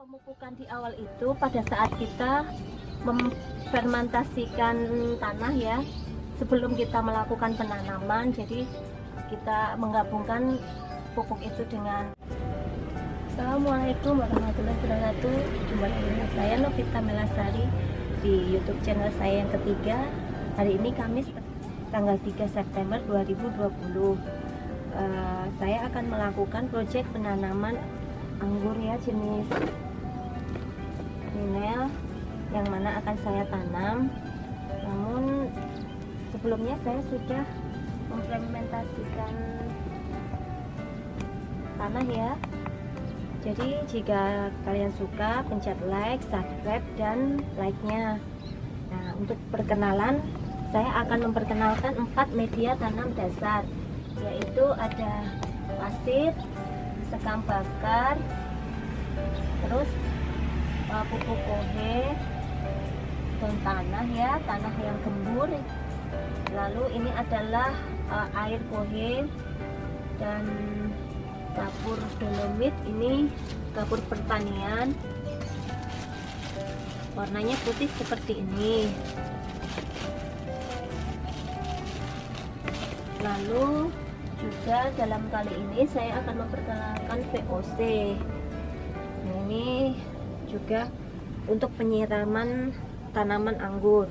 Pemupukan di awal itu pada saat kita memfermentasikan tanah ya, sebelum kita melakukan penanaman. Jadi kita menggabungkan pupuk itu dengan. Assalamualaikum warahmatullahi wabarakatuh. Jumpa lagi dengan saya Novita Melasari di YouTube channel saya yang ketiga. Hari ini Kamis tanggal 3 September 2020. Saya akan melakukan proyek penanaman anggur ya, jenis Ninel, yang mana akan saya tanam. Namun sebelumnya saya sudah memfermentasikan tanah ya. Jadi jika kalian suka, pencet like, subscribe, dan like-nya. Nah, untuk perkenalan, saya akan memperkenalkan 4 media tanam dasar, yaitu ada pasir, sekam bakar, terus pupuk kohe, daun tanah ya, tanah yang gembur. Lalu ini adalah air kohe dan kapur dolomit. Ini kapur pertanian, warnanya putih seperti ini. Lalu juga dalam kali ini saya akan memperkenalkan VOC. Nah, ini juga untuk penyiraman tanaman anggur.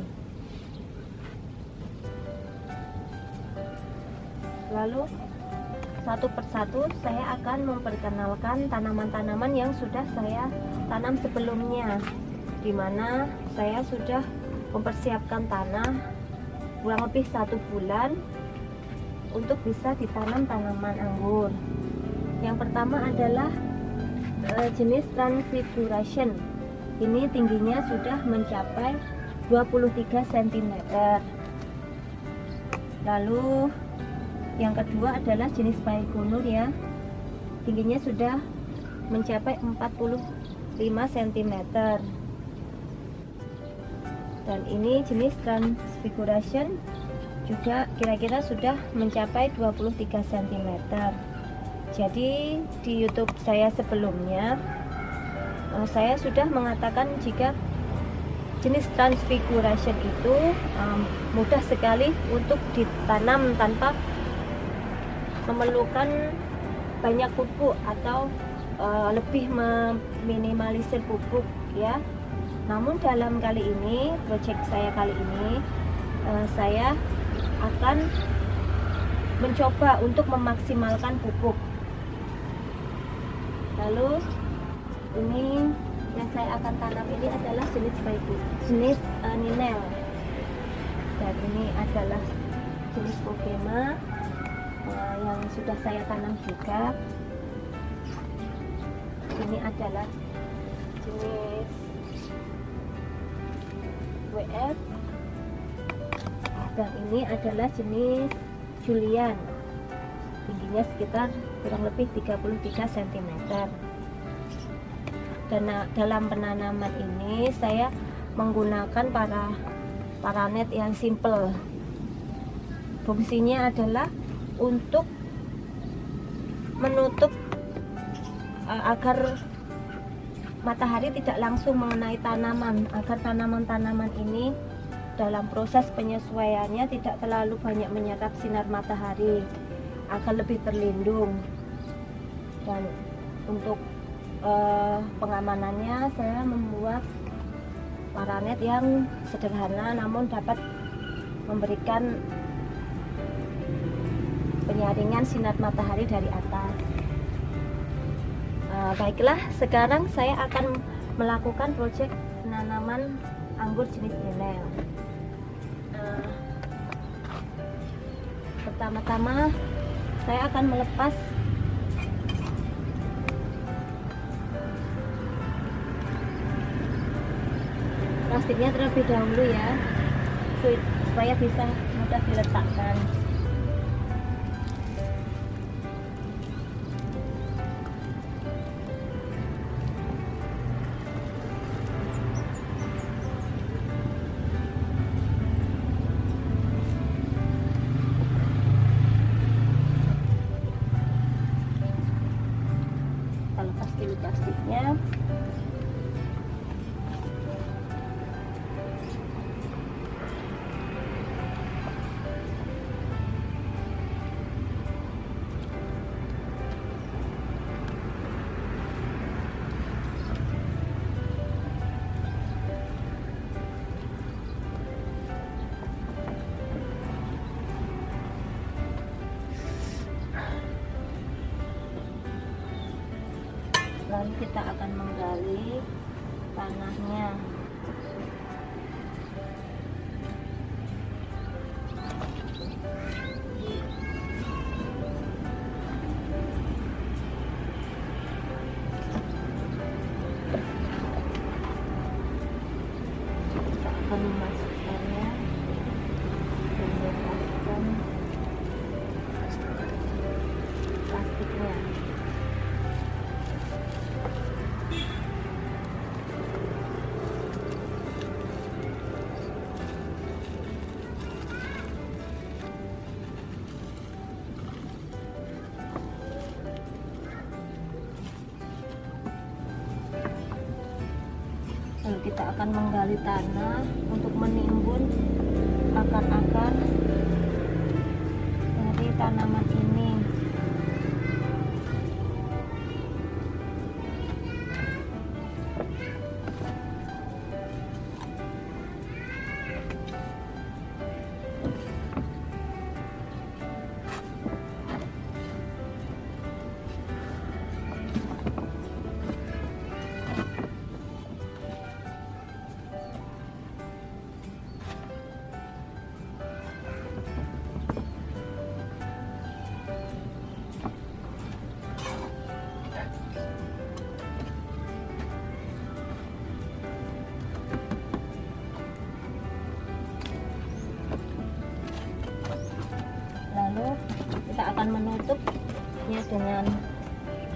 Lalu satu persatu saya akan memperkenalkan tanaman-tanaman yang sudah saya tanam sebelumnya, di mana saya sudah mempersiapkan tanah kurang lebih 1 bulan untuk bisa ditanam tanaman anggur. Yang pertama adalah jenis Transfiguration. Ini tingginya sudah mencapai 23 cm. Lalu yang kedua adalah jenis Baikonur ya, tingginya sudah mencapai 45 cm. Dan ini jenis Transfiguration juga kira-kira sudah mencapai 23 cm. Jadi di YouTube saya sebelumnya saya sudah mengatakan jika jenis Transfiguration itu mudah sekali untuk ditanam tanpa memerlukan banyak pupuk atau lebih meminimalisir pupuk ya. Namun dalam kali ini, proyek saya kali ini, saya akan mencoba untuk memaksimalkan pupuk. Lalu ini yang saya akan tanam ini adalah jenis Ninel, dan ini adalah jenis Pogema yang sudah saya tanam juga. Ini adalah jenis WF, dan ini adalah jenis Julian, tingginya sekitar kurang lebih 33 cm. Dan dalam penanaman ini saya menggunakan paranet yang simple. Fungsinya adalah untuk menutup agar matahari tidak langsung mengenai tanaman, agar tanaman-tanaman ini dalam proses penyesuaiannya tidak terlalu banyak menyerap sinar matahari, agar lebih terlindung. Dan untuk pengamanannya saya membuat paranet yang sederhana namun dapat memberikan penyaringan sinar matahari dari atas. Baiklah, sekarang saya akan melakukan proyek penanaman anggur jenis Ninel. Pertama-tama saya akan melepas plastiknya terlebih dahulu ya, supaya bisa mudah diletakkan. Kita lepas dulu plastiknya. kita akan menggali tanahnya. Kita akan memasukkannya dan melepaskan plastiknya. Lalu kita akan menggali tanah untuk menimbun akar-akar dari tanaman ini. Lalu kita akan menutupnya dengan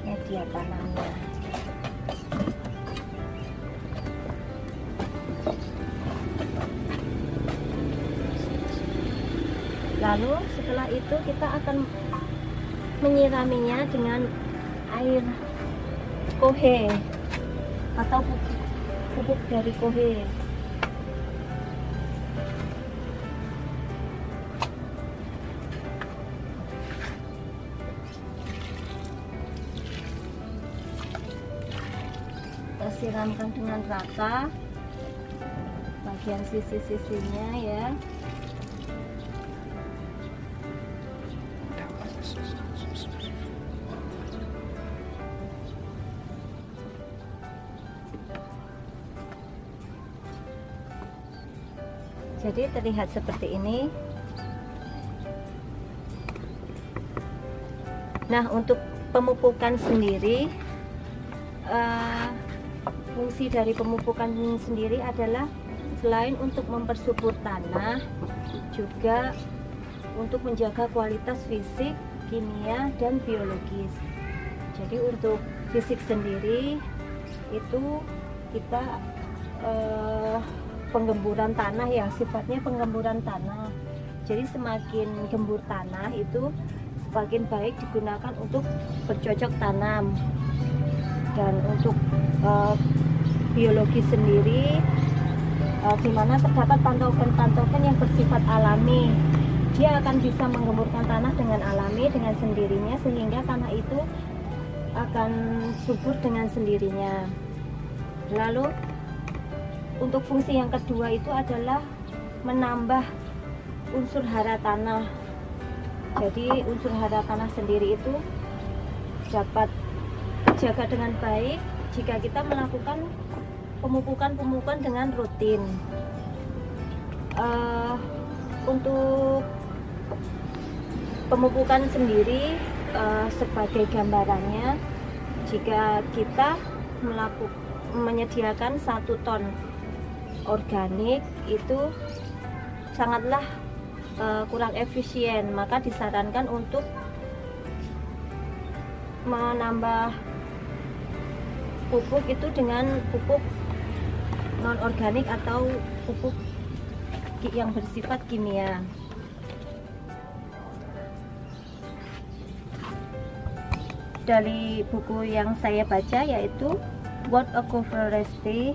media tanamnya. Lalu setelah itu kita akan menyiraminya dengan air kohe atau pupuk dari kohe. Kita siramkan dengan rata bagian sisi-sisinya ya. Jadi terlihat seperti ini. Nah, untuk pemupukan sendiri, fungsi dari pemupukan sendiri adalah selain untuk mempersubur tanah, juga untuk menjaga kualitas fisik, kimia, dan biologis. Jadi untuk fisik sendiri itu kita penggemburan tanah, yang sifatnya penggemburan tanah. Jadi semakin gembur tanah itu semakin baik digunakan untuk bercocok tanam. Dan untuk biologi sendiri, di mana terdapat pantaukan-pantaukan yang bersifat alami, dia akan bisa menggemburkan tanah dengan alami dengan sendirinya, sehingga tanah itu akan subur dengan sendirinya. Lalu untuk fungsi yang kedua itu adalah menambah unsur hara tanah. Jadi unsur hara tanah sendiri itu dapat terjaga dengan baik jika kita melakukan pemupukan dengan rutin. Untuk pemupukan sendiri, sebagai gambarannya, jika kita menyediakan 1 ton organik itu sangatlah kurang efisien, maka disarankan untuk menambah pupuk itu dengan pupuk non organik atau pupuk yang bersifat kimia. Dari buku yang saya baca, yaitu World Agroforestry,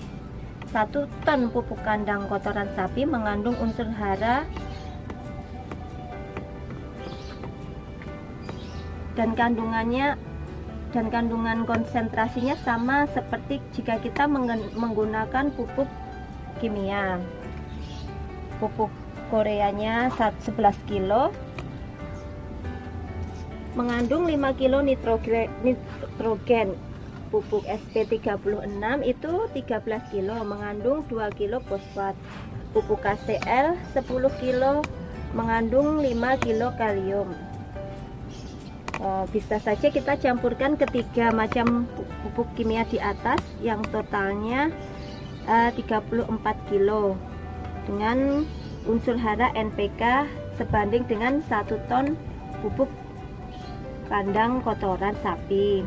1 ton pupuk kandang kotoran sapi mengandung unsur hara dan kandungan konsentrasinya sama seperti jika kita menggunakan pupuk kimia. Pupuk Koreanya 11 kilo mengandung 5 kilo nitrogen pupuk SP36 itu 13 kilo mengandung 2 kilo fosfat. Pupuk KCL 10 kilo mengandung 5 kilo kalium. Bisa saja kita campurkan ketiga macam pupuk kimia di atas yang totalnya 34 kilo dengan unsur hara NPK sebanding dengan 1 ton pupuk kandang kotoran sapi.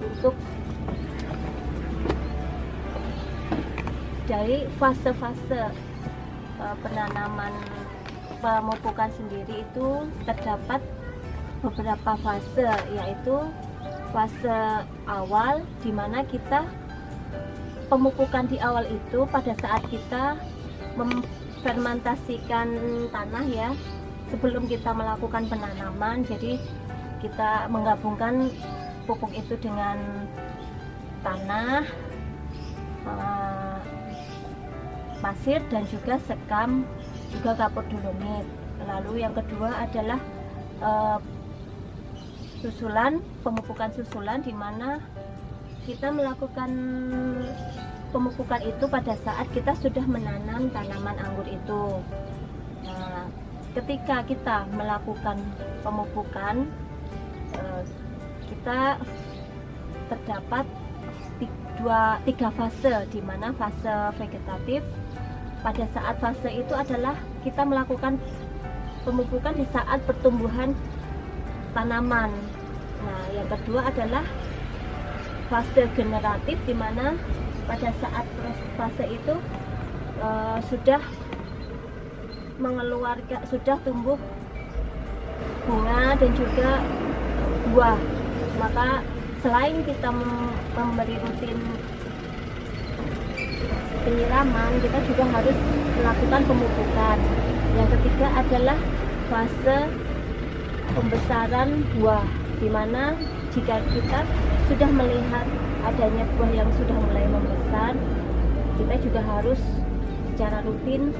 Untuk dari fase-fase penanaman pemupukan sendiri itu terdapat beberapa fase, yaitu fase awal di mana kita pemupukan di awal itu pada saat kita memfermentasikan tanah ya, sebelum kita melakukan penanaman. Jadi kita menggabungkan pupuk itu dengan tanah, pasir dan juga sekam, juga kapur dolomit. Lalu yang kedua adalah pemupukan susulan, di mana kita melakukan pemupukan itu pada saat kita sudah menanam tanaman anggur itu. Nah, ketika kita melakukan pemupukan, kita terdapat tiga fase, di mana fase vegetatif. Pada saat fase itu adalah kita melakukan pemupukan di saat pertumbuhan tanaman. Nah, yang kedua adalah fase generatif, di mana pada saat fase itu sudah sudah tumbuh bunga dan juga buah. Maka selain kita memberi rutin penyiraman, kita juga harus melakukan pemupukan. Yang ketiga adalah fase pembesaran buah, di mana jika kita sudah melihat adanya buah yang sudah mulai membesar, kita juga harus secara rutin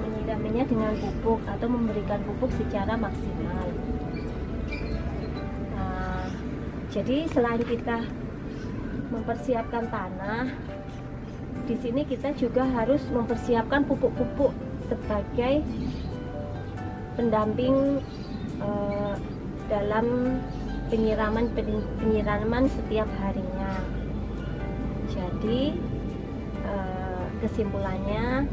menyiraminya dengan pupuk atau memberikan pupuk secara maksimal. Jadi selain kita mempersiapkan tanah, di sini kita juga harus mempersiapkan pupuk-pupuk sebagai pendamping dalam penyiraman setiap harinya. Jadi kesimpulannya,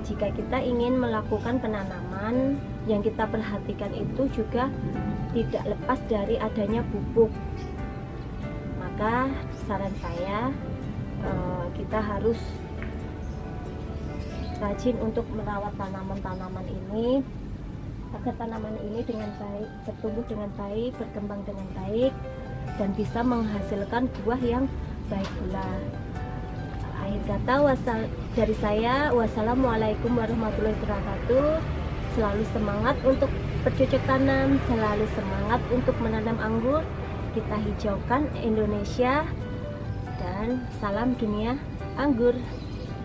jika kita ingin melakukan penanaman, yang kita perhatikan itu juga tidak lepas dari adanya pupuk. Maka saran saya, kita harus rajin untuk merawat tanaman-tanaman ini agar tanaman ini dengan baik bertumbuh dengan baik, berkembang dengan baik, dan bisa menghasilkan buah yang baik pula. Akhir kata dari saya, wassalamualaikum warahmatullahi wabarakatuh. Selalu semangat untuk bercocok tanam, selalu semangat untuk menanam anggur. Kita hijaukan Indonesia, dan salam dunia anggur.